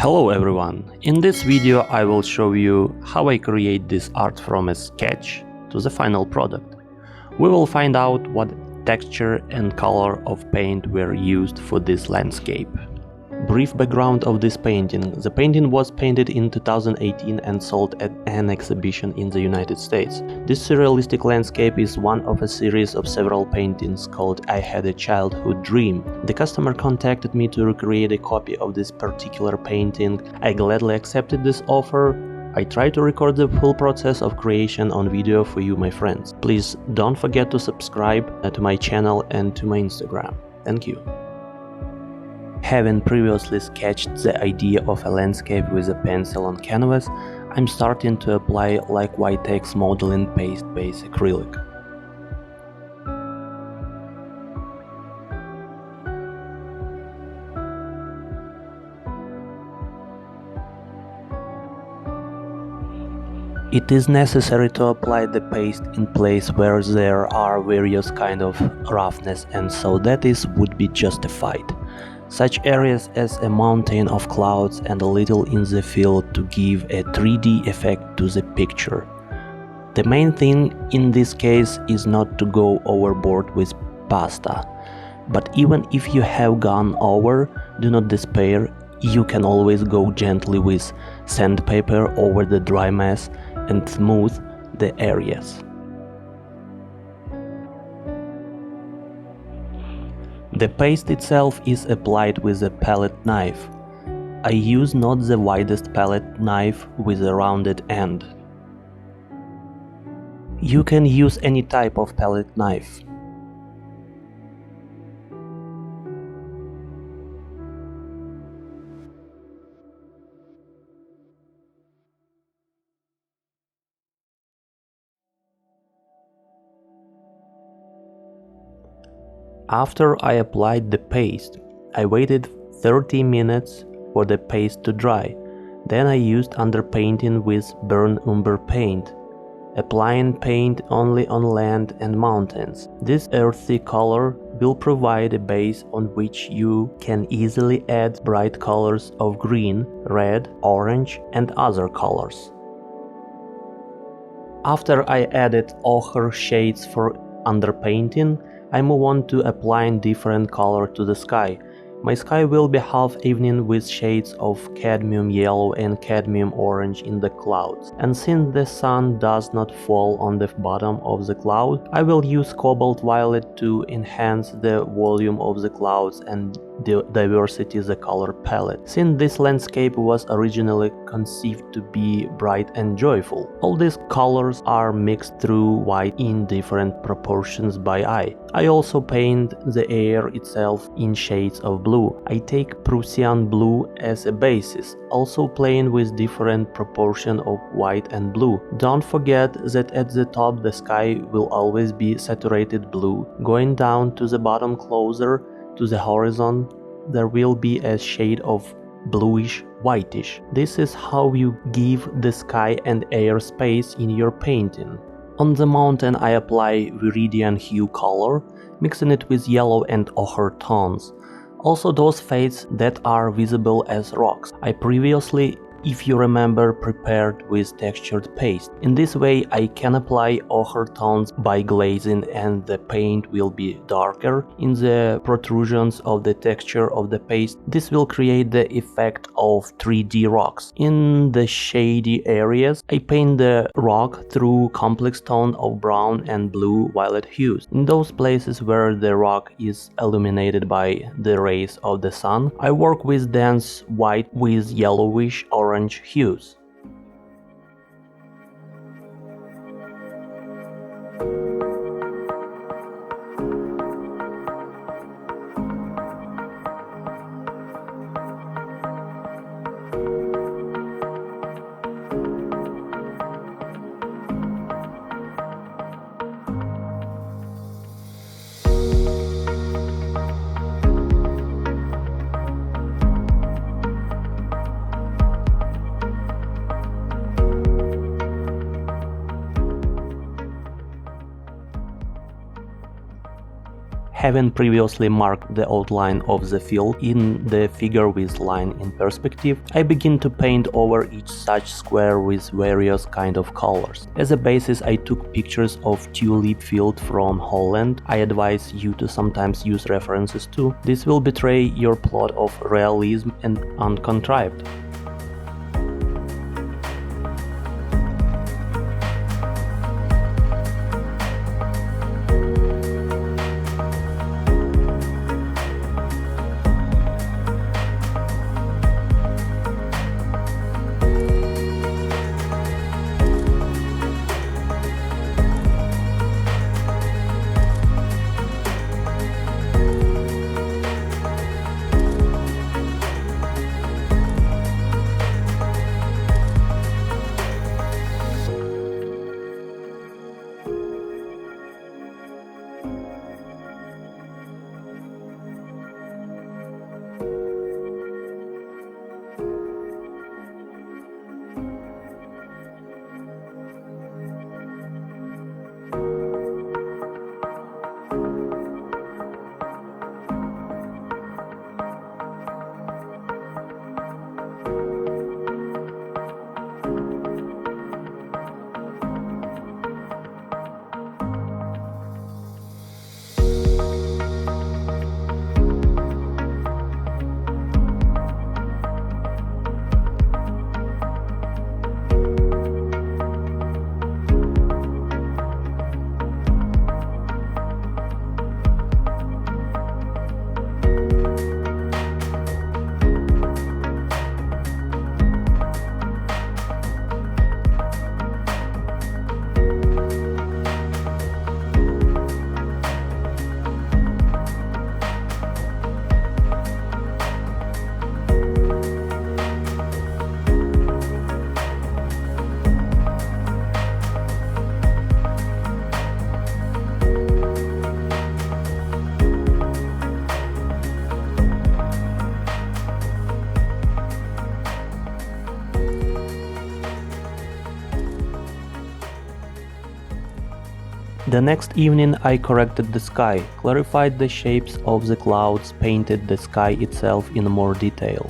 Hello everyone! In this video I will show you how I create this art from a sketch to the final product. We will find out what texture and color of paint were used for this landscape. Brief background of this painting. The painting was painted in 2018 and sold at an exhibition in the United States. This surrealistic landscape is one of a series of several paintings called I Had a Childhood Dream. The customer contacted me to recreate a copy of this particular painting. I gladly accepted this offer. I tried to record the full process of creation on video for you, my friends. Please don't forget to subscribe to my channel and to my Instagram. Thank you. Having previously sketched the idea of a landscape with a pencil on canvas, I'm starting to apply like white text model in paste-based acrylic. It is necessary to apply the paste in place where there are various kind of roughness, and so that is would be justified. Such areas as a mountain of clouds and a little in the field to give a 3D effect to the picture. The main thing in this case is not to go overboard with pasta, but even if you have gone over, do not despair. You can always go gently with sandpaper over the dry mess and smooth the areas. The paste itself is applied with a palette knife. I use not the widest palette knife with a rounded end. You can use any type of palette knife. After I applied the paste, I waited 30 minutes for the paste to dry. Then I used underpainting with burnt umber paint, applying paint only on land and mountains. This earthy color will provide a base on which you can easily add bright colors of green, red, orange and other colors. After I added ochre shades for underpainting, I move on to applying different color to the sky. My sky will be half evening with shades of cadmium yellow and cadmium orange in the clouds. And since the sun does not fall on the bottom of the cloud, I will use cobalt violet to enhance the volume of the clouds and diversity the color palette. Since this landscape was originally conceived to be bright and joyful, all these colors are mixed through white in different proportions by eye. I also paint the air itself in shades of blue. I take Prussian blue as a basis, also playing with different proportion of white and blue. Don't forget that at the top the sky will always be saturated blue. Going down to the bottom closer to the horizon, there will be a shade of bluish whitish. This is how you give the sky and air space in your painting. On the mountain I apply viridian hue color, mixing it with yellow and ochre tones. Also those fades that are visible as rocks. I previously, if you remember, prepared with textured paste. In this way I can apply ochre tones by glazing and the paint will be darker in the protrusions of the texture of the paste. This will create the effect of 3D rocks. In the shady areas I paint the rock through complex tone of brown and blue violet hues. In those places where the rock is illuminated by the rays of the sun, I work with dense white with yellowish orange hues. Having previously marked the outline of the field in the figure with line in perspective, I begin to paint over each such square with various kind of colors. As a basis, I took pictures of tulip field from Holland. I advise you to sometimes use references too. This will betray your plot of realism and uncontrived. The next evening I corrected the sky, clarified the shapes of the clouds, painted the sky itself in more detail.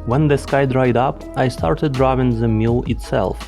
When the sky dried up, I started drawing the mill itself,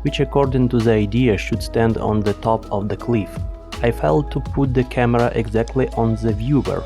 which according to the idea should stand on the top of the cliff. I failed to put the camera exactly on the viewer,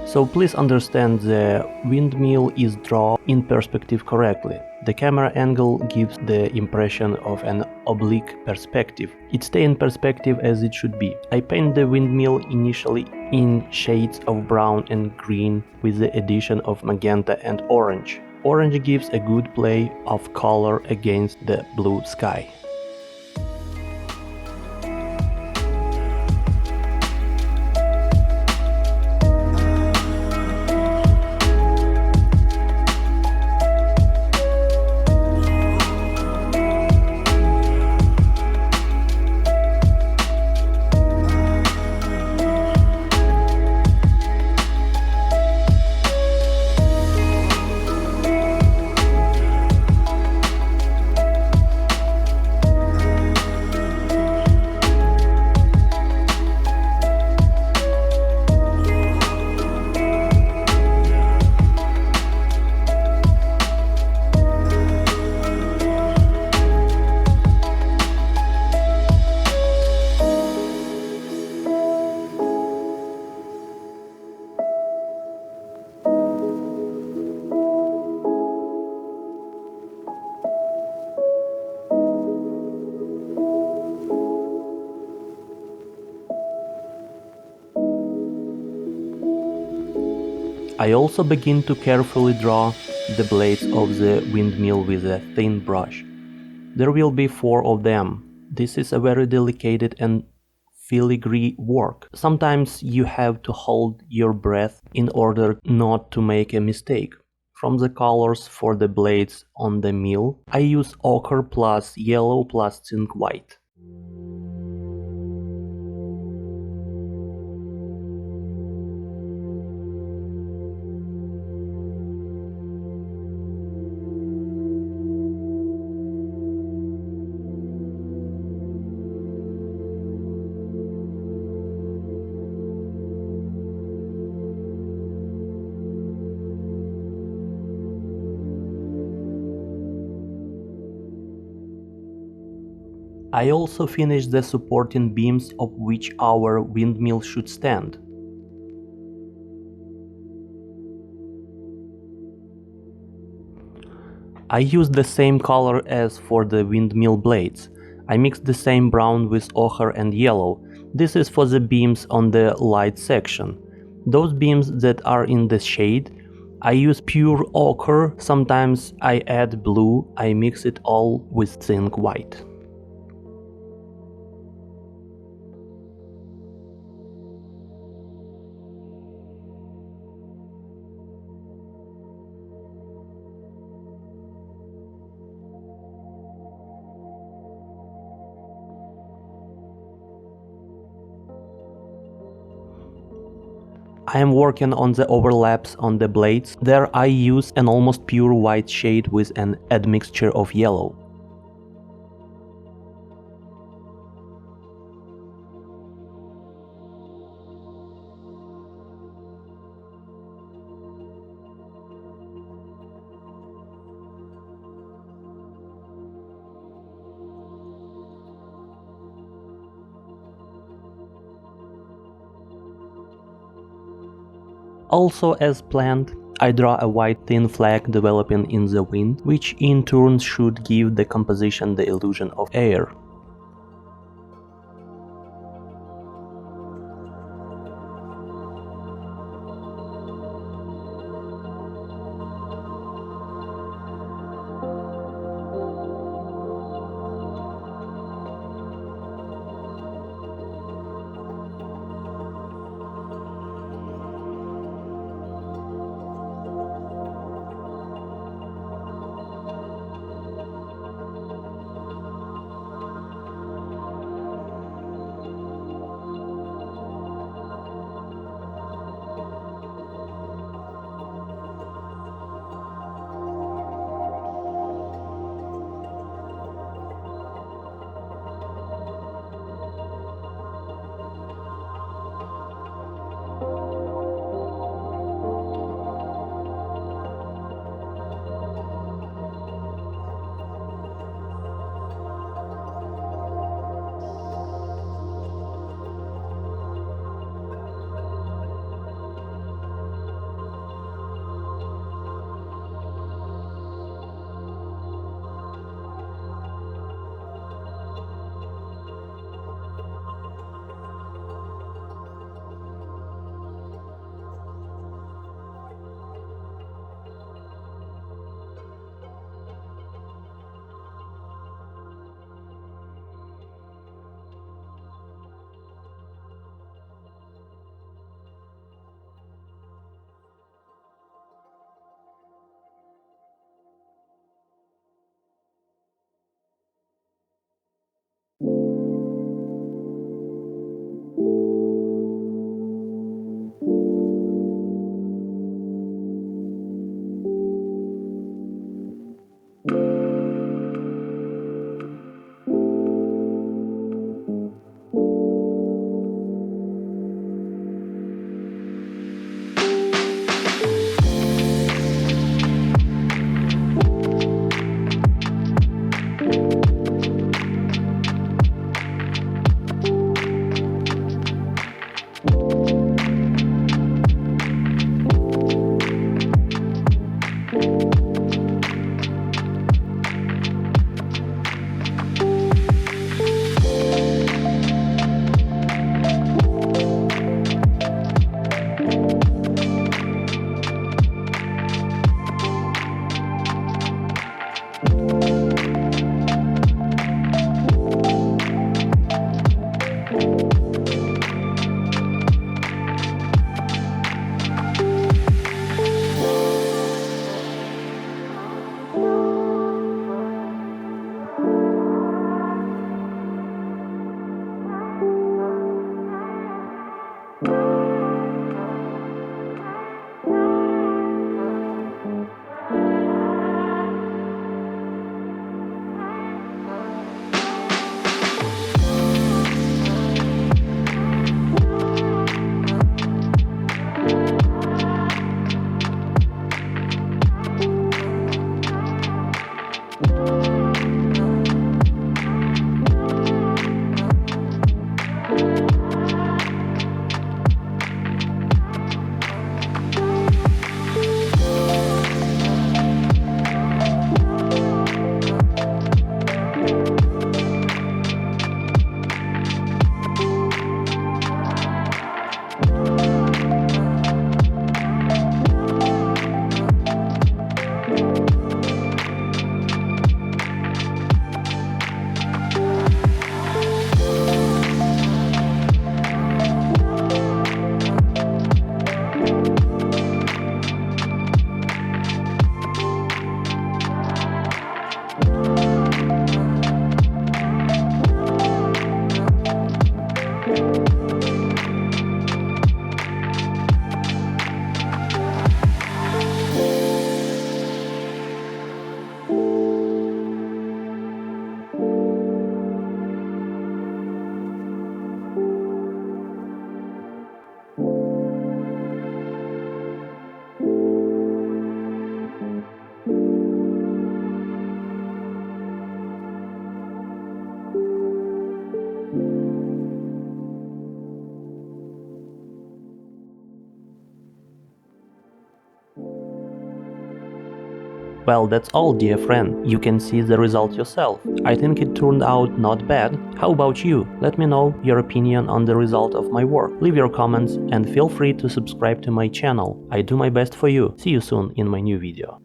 so please understand the windmill is drawn in perspective correctly. The camera angle gives the impression of an oblique perspective. It stays in perspective as it should be. I paint the windmill initially in shades of brown and green with the addition of magenta and orange. Orange gives a good play of color against the blue sky. I also begin to carefully draw the blades of the windmill with a thin brush. There will be 4 of them. This is a very delicate and filigree work. Sometimes you have to hold your breath in order not to make a mistake. From the colors for the blades on the mill, I use ochre plus yellow plus zinc white. I also finished the supporting beams of which our windmill should stand. I used the same color as for the windmill blades. I mixed the same brown with ochre and yellow. This is for the beams on the light section. Those beams that are in the shade, I use pure ochre. Sometimes I add blue. I mix it all with zinc white. I am working on the overlaps on the blades. There I use an almost pure white shade with an admixture of yellow. Also, as planned, I draw a white thin flag developing in the wind, which in turn should give the composition the illusion of air. Well, that's all, dear friend. You can see the result yourself. I think it turned out not bad. How about you? Let me know your opinion on the result of my work. Leave your comments and feel free to subscribe to my channel. I do my best for you. See you soon in my new video.